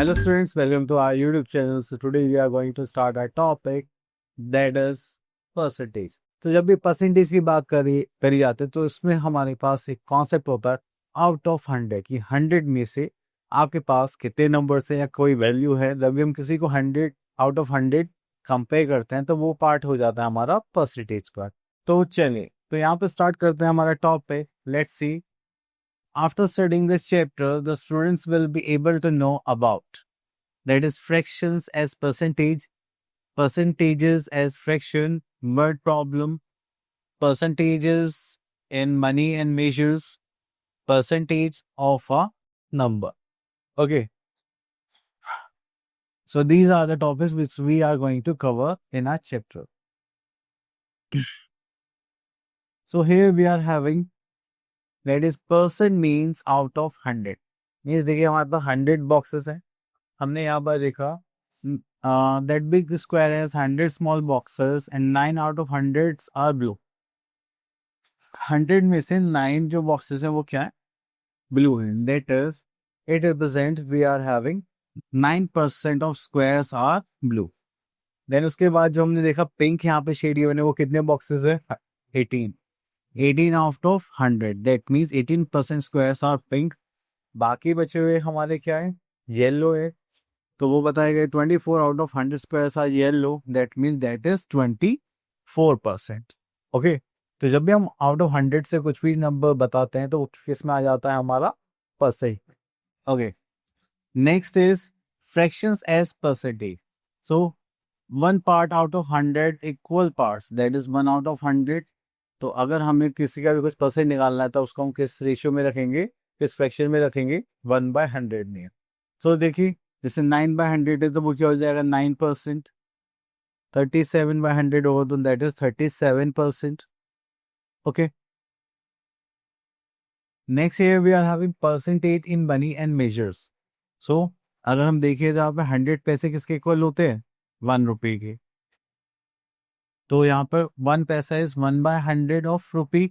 Hello students, welcome to our YouTube channel. So today we are going to start our topic that is percentage. तो जब भी percentage की बात करी जाती है तो इसमें हमारे पास एक कॉन्सेप्ट होता है आउट ऑफ 100 कि 100 में से आपके पास कितने नंबर्स है या कोई वैल्यू है। जब भी हम किसी को 100 आउट ऑफ 100 कंपेयर करते हैं तो वो पार्ट हो जाता है हमारा परसेंटेज पार्ट। तो चलिए तो यहाँ पे स्टार्ट करते हैं हमारा topic. Let's see. After studying this chapter, the students will be able to know about that is fractions as percentage, percentages as fraction, word problem, percentages in money and measures, percentage of a number. Okay. So these are the topics which we are going to cover in our chapter. So here we are having that is percent means out of 100. Means देखिए हमारे पास 100 boxes हैं। हमने यहाँ पर देखा that big square has 100 small boxes and 9 out of 100 are blue. 100 में से 9 जो बॉक्सेस हैं वो क्या है? ब्लू है। That is it represent we are having 9% of squares are blue. Then उसके बाद जो हमने देखा पिंक यहाँ पे शेड बने वो कितने बॉक्सेस है? 18 out of 100. That means 18% squares are pink. बाकी बचे हुए हमारे क्या है? येलो है। तो वो बताए गए 24 out of 100 squares are yellow. That means that is 24%। Okay. तो जब भी हम आउट ऑफ 100 से कुछ भी नंबर बताते हैं तो किस में आ जाता है हमारा? Percent. Okay. Next is fractions as percentage. So 1 part out of 100 equal parts, that is 1 out of 100। तो अगर हमें किसी का भी कुछ परसेंट निकालना है तो उसको हम किस रेशियो में रखेंगे, किस फ्रैक्शन में रखेंगे? 1/100 में। तो देखिए जैसे 9/100 है तो वो क्या हो जाएगा? 9%। 37/100 होगा तो that is 37%। Okay. Next here we are having percentage in money and measures. So अगर हम देखें तो यहाँ पे 100 पैसे किसके इक्वल होते हैं? 1 रुपये के। तो यहाँ पर 1 पैसा is 1/100 of rupee,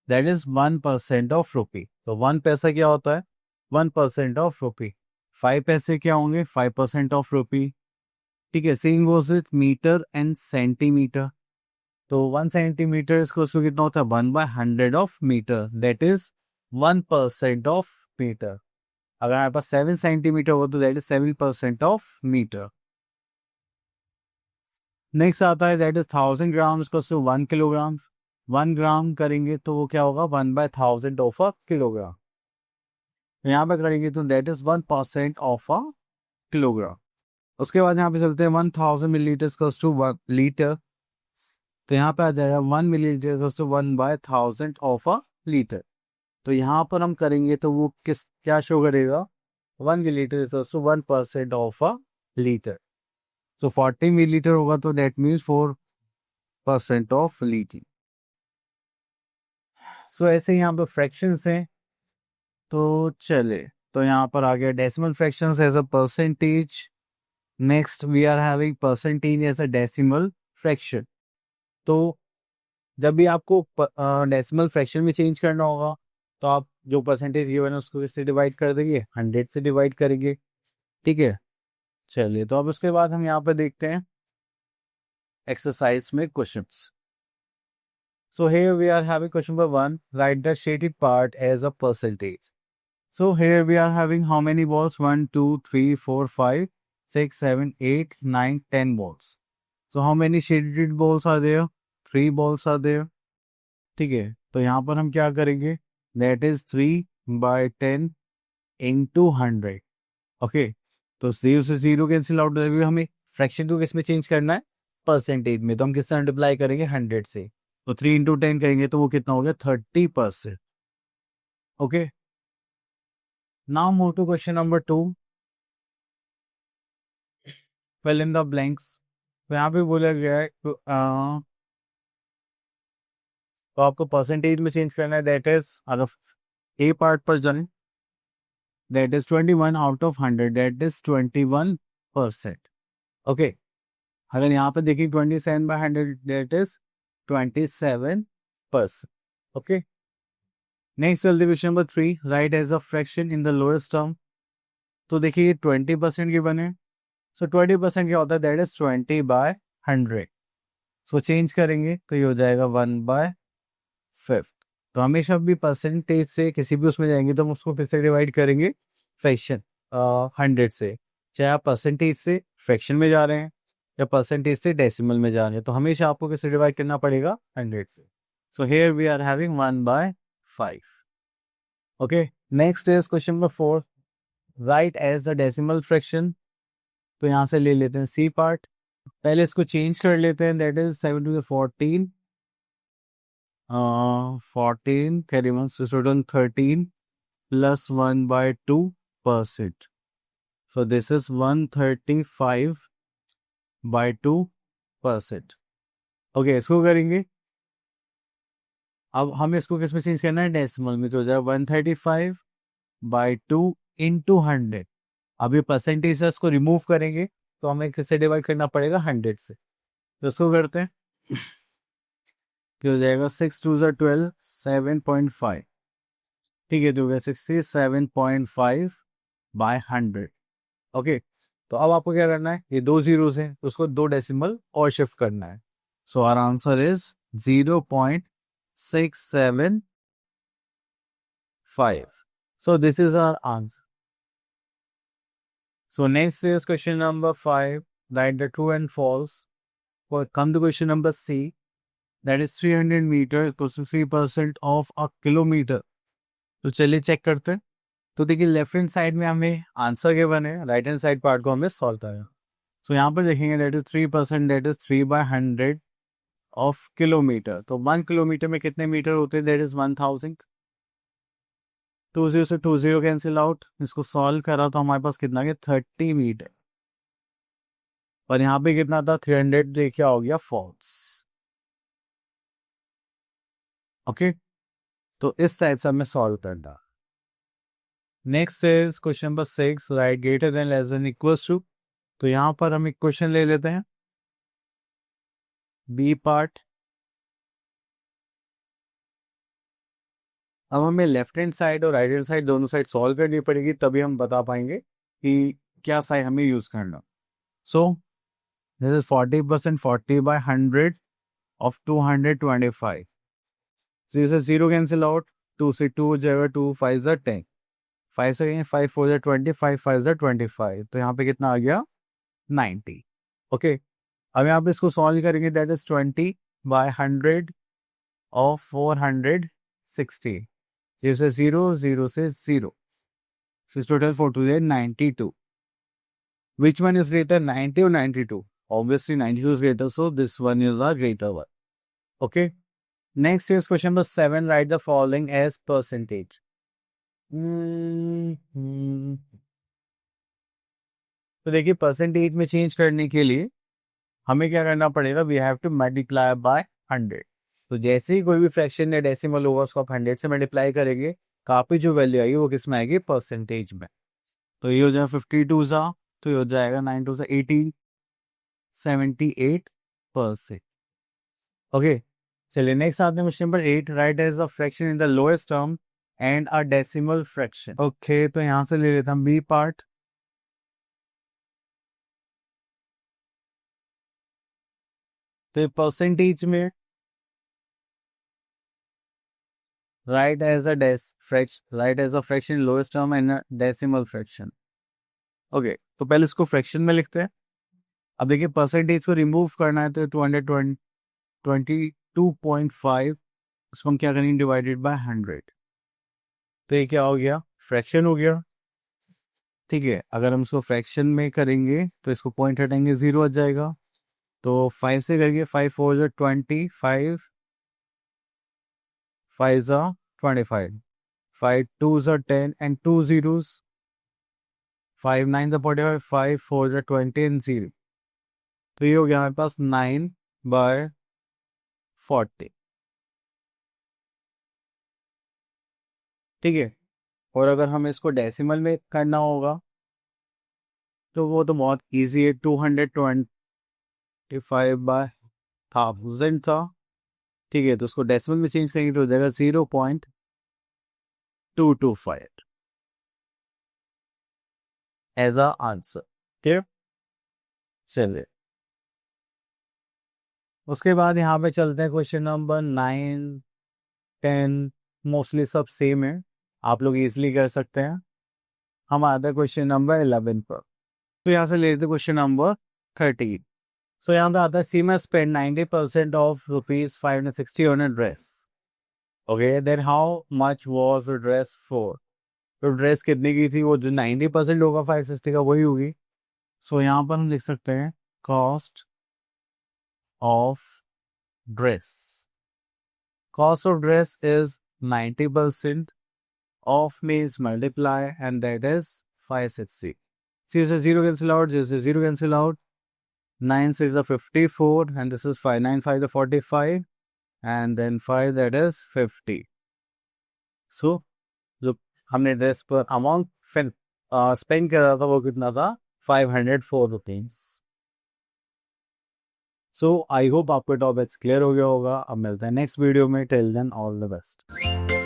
that is 1% of rupee. तो 1 पैसा क्या होता है? 1% ऑफ रुपी। 5 पैसे क्या होंगे? 5% ऑफ रुपी। ठीक है। Same goes with metre and centimetre. तो 1 सेंटीमीटर इसको कितना होता है? 1/100 of metre, that is 1% of metre. अगर हमारे पास 7 सेंटीमीटर हो तो that is 7% of metre. Next आता है दैट इज 1000 ग्राम इसको 1 किलोग्राम। 1 ग्राम करेंगे तो वो क्या होगा? 1/1000 ऑफ अ किलोग्राम। यहाँ पे करेंगे तो that is 1% of a kilogram. उसके बाद यहाँ पे चलते हैं 1000 मिलीलीटर कॉस टू 1 लीटर। तो यहाँ पे आ जाएगा 1 millilitre cos two 1/1000 of a litre. तो यहाँ पर हम करेंगे तो वो क्या शो करेगा? 1 millilitre cos two 1% of a litre. तो 40 मिलीलीटर होगा तो दैट मीन्स 4% ऑफ लीटर। सो ऐसे यहाँ पे फ्रैक्शंस हैं। तो चले तो यहाँ पर आ गया decimal fractions as a percentage. Next we are having percentage as a decimal fraction. तो जब भी आपको डेसिमल फ्रैक्शन में चेंज करना होगा तो आप जो परसेंटेज गिवन है उसको किससे डिवाइड कर देंगे? 100 से डिवाइड करेंगे। ठीक है। चलिए तो अब उसके बाद हम यहाँ पे देखते हैं एक्सरसाइज में questions. So here we are having question number 1. Write the shaded part as a percentage. So here we are having how many balls? 1, 2, 3, 4, 5, 6, 7, 8, 9, 10 balls. So how many shaded balls are there? 3 balls are there. ठीक है। तो यहाँ पर हम क्या करेंगे? That is 3/10 into 100. Okay. तो 0 से 0 कैंसिल आउट हो जाएगा। हमें फ्रैक्शन को किस में चेंज करना है? परसेंटेज में। तो हम किससे मल्टीप्लाई करेंगे? 100 से। तो 3 into 10 कहेंगे तो वो कितना हो गया? 30%। Okay. Now move to question number 2। Fill in the blanks. तो यहाँ पे बोला गया है तो आपको परसेंटेज में चेंज करना है। दैट इज अगर ए पार्ट पर जाए that is 21 out of 100, that is 21%। Okay. अगर यहाँ पे देखिए 27/100 that is 27%। Okay. Next question number 3। Write as a fraction in the lowest term. तो देखिए ये 20% की बने, सो 20% क्या होता है, दैट इज 20/100। सो चेंज करेंगे तो ये हो जाएगा 1/5। तो हमेशा भी परसेंटेज से किसी भी उसमें जाएंगे तो हम उसको फिर से डिवाइड करेंगे फ्रैक्शन 100 से, चाहे आप परसेंटेज से फ्रैक्शन में जा रहे हैं या परसेंटेज से डेसिमल में जा रहे हैं, तो हमेशा आपको किससे डिवाइड करना पड़ेगा, 100 से। So here we are having 1/5। Okay, next is question number 4, write as the decimal fraction. तो यहाँ से ले लेते हैं सी पार्ट, पहले इसको चेंज कर लेते हैं, that is 7 to the 14, 14 carry 1 so total 13 plus 1/2%. So this is 135/2%. Okay, इसको करेंगे, अब हमें इसको किस में चेंज करना है, डेसिमल में, तो हो जाएगा 135/2 इंटू 100। अभी परसेंटेज से इसको रिमूव करेंगे तो हमें किससे डिवाइड करना पड़ेगा, 100 से। तो इसको करते हैं, हो जाएगा 6 2 12 7.5। ठीक है, तो हो गया 67.5/100। ओके, तो अब आपको क्या करना है, ये 2 zeros हैं तो उसको 2 डेसिमल और शिफ्ट करना है। So our answer is 0.675। So this is our answer. So next is question number 5, write the true and false. Come to question number C, that is 300 metre equals to 3% of a kilometre. तो चलिए check करते हैं। तो देखिए left hand side में हमें answer given है, right hand side part को हमें सॉल्व करना। सो यहाँ पर देखेंगे that is 3%, that is 3/100 of kilometre. तो 1 किलोमीटर में कितने मीटर होते हैं, दैट इज 1000। 20 से 20 कैंसिल आउट, इसको सॉल्व करा तो हमारे पास कितना गया, 30 मीटर। और यहाँ पे कितना था, 300, देखिए हो गया फॉल्स। ओके, तो इस साइड से हमें सॉल्व करना। Next is question number 6, write greater than less than equals to. तो यहाँ पर हम एक क्वेश्चन ले लेते हैं, बी पार्ट। अब हमें लेफ्ट हैंड साइड और राइट हैंड साइड दोनों साइड सॉल्व करनी पड़ेगी, तभी हम बता पाएंगे कि क्या साइड हमें यूज करना। सो दिस इज 40%, 40/100 ऑफ 225। so इसे 0 कैंसिल आउट, 2 से 2 हो जाएगा, 2 5 ज़ा 10, 5 से 5 4 ज़ा 20, 5 5 ज़ा 25। तो यहाँ पे कितना आ गया, 90। ओके, अब यहाँ पे इसको सॉल्व करेंगे, दैट इज 20/100 ऑफ 460। जैसे 0 0 से 0, so total for today 92. Which one is greater, 90 or 92? Obviously 92 is greater, so this one is the greater one. Okay, next is question number 7, write the following as percentage. तो देखिए percentage में change करने के लिए हमें क्या करना पड़ेगा, we have to multiply by 100। तो जैसे ही कोई भी फ्रैक्शन या डेसिमल होगा उसको आप 100 से मल्टीप्लाई करेंगे, काफी जो वैल्यू आएगी वो किस में आएगी, परसेंटेज में। तो ये हो जाएगा 52 सा, तो ये हो जाएगा 9 2 सा 18, 78%। ओके, चलिए नेक्स्ट आते हैं question number 8, write as a fraction in the lowest term and a decimal fraction. Okay, तो यहाँ से ले लेते हैं बी पार्ट। तो परसेंटेज में write as a fraction, write as a fraction lowest term and decimal fraction. Okay, तो पहले इसको फ्रैक्शन में लिखते हैं। अब देखिए परसेंटेज को रिमूव करना है तो 222.5, उसको हम क्या करेंगे, डिवाइडेड बाय 100। तो ये क्या हो गया, फ्रैक्शन हो गया। ठीक है, अगर हम इसको फ्रैक्शन में करेंगे तो इसको पॉइंट हटाएंगे, 0 आ जाएगा। तो 5 से करेंगे, 5 4 ज़ा 20, 5 5 ज़ा 25, 5 2 ज़ा 10 एंड 2 zeros, 5 9 ज़ा 45, 5 4 ज़ा 20 एंड 0। तो ये हो गया हमारे पास 9/40। ठीक है, और अगर हमें इसको डेसिमल में करना होगा तो वो तो बहुत इजी है, 225/1000 था। ठीक है, तो उसको डेसिमल में चेंज करेंगे तो हो जाएगा 0.225। As a answer. ठीक, चलिए उसके बाद यहाँ पे चलते हैं क्वेश्चन नंबर 9, 10, मोस्टली सब सेम है, आप लोग इजिली कर सकते हैं। हम आते हैं क्वेश्चन नंबर 11 पर। तो यहाँ से लेते क्वेश्चन नंबर 13। सो यहाँ पे आता है Seema spend 90% of ₹560 on a dress. Okay, then how much was the dress for. तो ड्रेस कितने की थी, वो जो 90% होगा 560 का वही होगी। सो यहाँ पर हम लिख सकते हैं cost of dress. Cost of dress is 90% of means multiply and that is 560. See, so 0 cancel out, 0 cancel out. 9 6 is 54 and this is 5, 9 5 is 45 and then 5 that is 50. So जो हमने ड्रेस पर अमाउंट स्पेंड करा था वो कितना था, 504 rupees. So I hope आपको topics clear हो गया होगा। अब मिलते हैं नेक्स्ट वीडियो में, till then all the best.